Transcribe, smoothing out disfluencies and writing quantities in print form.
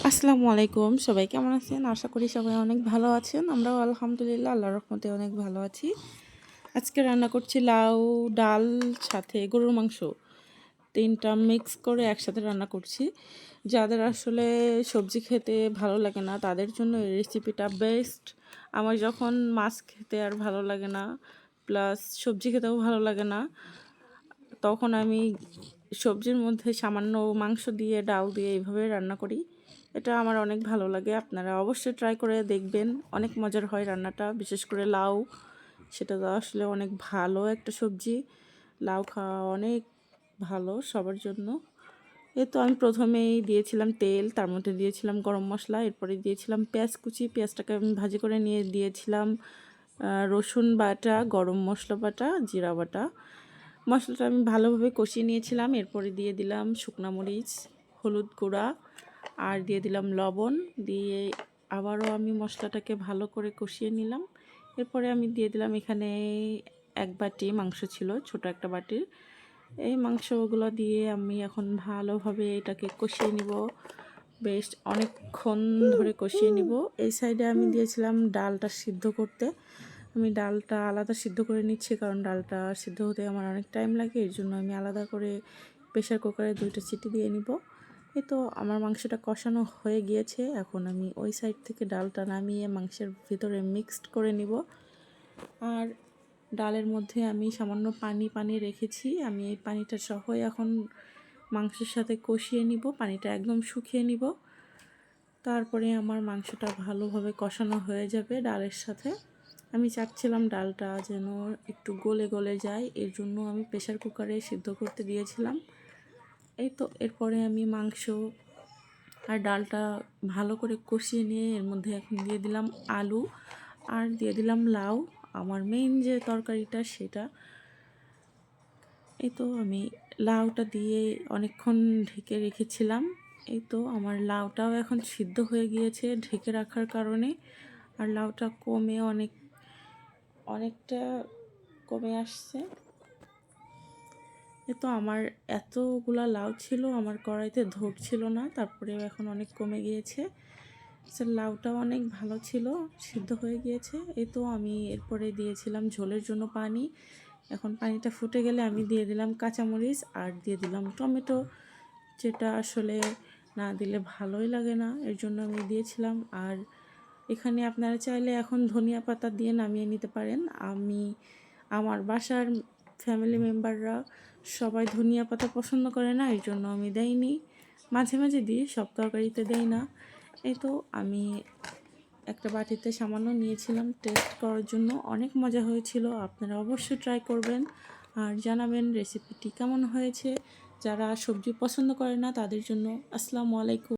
আসসালামু আলাইকুম, সবাই কেমন আছেন? আশা করি সবাই অনেক ভালো আছেন। আমরাও আলহামদুলিল্লাহ আল্লাহর রহমতে অনেক ভালো আছি। আজকে রান্না করছি লাউ, ডাল সাথে গরুর মাংস। ৩টা মিক্স করে একসাথে রান্না করছি। যাদের আসলে সবজি খেতে ভালো লাগে না তাদের জন্য এই রেসিপিটা বেস্ট। আমার যখন মাছ খেতে আর ভালো লাগে না, প্লাস সবজি খেতেও ভালো লাগে না, তখন আমি সবজির মধ্যে সামান্য মাংস দিয়ে ডাল দিয়ে এইভাবে রান্না করি। এটা আমার অনেক ভালো লাগে। আপনারা অবশ্যই ট্রাই করে দেখবেন। অনেক মজার হয় রান্নাটা, বিশেষ করে লাউ। সেটা তো আসলে অনেক ভালো একটা সবজি। লাউ খাওয়া অনেক ভালো সবার জন্য। তো আমি প্রথমেই দিয়েছিলাম তেল, তার মধ্যে দিয়েছিলাম গরম মশলা, এরপরে দিয়েছিলাম পেঁয়াজ কুচি। পেঁয়াজটাকে আমি ভাজি করে নিয়ে দিয়েছিলাম রসুন বাটা, গরম মশলা বাটা, জিরা বাটা। মশলাটা আমি ভালোভাবে কষিয়ে নিয়েছিলাম। এরপরে দিয়ে দিলাম শুকনো মরিচ, হলুদ গুঁড়া, আর দিয়ে দিলাম লবণ। দিয়ে আবারও আমি মশলাটাকে ভালো করে কষিয়ে নিলাম। এরপরে আমি দিয়ে দিলাম এখানে 1 বাটি মাংস ছিল, ছোট একটা বাটির। এই মাংসগুলো দিয়ে আমি এখন ভালোভাবে এটাকে কষিয়ে নিব, বেশ অনেকক্ষণ ধরে কষিয়ে নিব। এই সাইডে আমি দিয়েছিলাম ডালটা সিদ্ধ করতে। আমি ডালটা আলাদা সিদ্ধ করে নিচ্ছি, কারণ ডালটা সিদ্ধ হতে আমার অনেক টাইম লাগে। এর জন্য আমি আলাদা করে প্রেশার কুকারে 2টা সিটি দিয়ে নিব। তো আমার মাংসটা কষানো হয়ে গিয়েছে। এখন আমি ওই সাইড থেকে ডালটা নামিয়ে মাংসের ভিতরে মিক্সড করে নিব। আর ডালের মধ্যে আমি সামান্য পানি রেখেছি। আমি এই পানিটা সহই এখন মাংসের সাথে কষিয়ে নিব, পানিটা একদম শুকিয়ে নিব। তারপরে আমার মাংসটা ভালোভাবে কষানো হয়ে যাবে ডালের সাথে। আমি চাচ্ছিলাম ডালটা যেন একটু গলে গলে যায়, এর জন্য আমি প্রেশার কুকারে সিদ্ধ করতে দিয়েছিলাম। এরপরে আমি মাংস আর ডালটা ভালো করে কষিয়ে নিয়ে এর মধ্যে এখন দিয়ে দিলাম আলু আর দিয়ে দিলাম লাউ, আমার মেইন যে তরকারিটা সেটা। আমি লাউটা দিয়ে অনেকক্ষণ ঢেকে রেখেছিলাম। আমার লাউটাও এখন সিদ্ধ হয়ে গিয়েছে ঢেকে রাখার কারণে। আর লাউটা অনেকটা কমে আসছে। আমার এতগুলা লাউ ছিল, আমার কড়াইতে ধরছিল না, তারপরেও এখন অনেক কমে গিয়েছে। লাউটাও অনেক ভালো ছিল, সিদ্ধ হয়ে গিয়েছে। আমি এরপরে দিয়েছিলাম ঝোলের জন্য পানি। এখন পানিটা ফুটে গেলে আমি দিয়ে দিলাম কাঁচামরিচ আর দিয়ে দিলাম টমেটো, যেটা আসলে না দিলে ভালোই লাগে না, এর জন্য আমি দিয়েছিলাম। আর এখানে আপনারা চাইলে এখন ধনিয়া পাতা দিয়ে নামিয়ে নিতে পারেন। আমার বাসার ফ্যামিলি মেম্বাররা সবাই ধনিয়া পাতা পছন্দ করে না, এর জন্য আমি দেইনি। মাঝে মাঝে দিই, সব তরকারিতে দেই না। আমি একটা বাটিতে সামান্য নিয়েছিলাম টেস্ট করার জন্য। অনেক মজা হয়েছিল, আপনারা অবশ্যই ট্রাই করবেন আর জানাবেন রেসিপিটি কেমন হয়েছে। যারা সবজি পছন্দ করে না তাদের জন্য। আসসালামু আলাইকুম।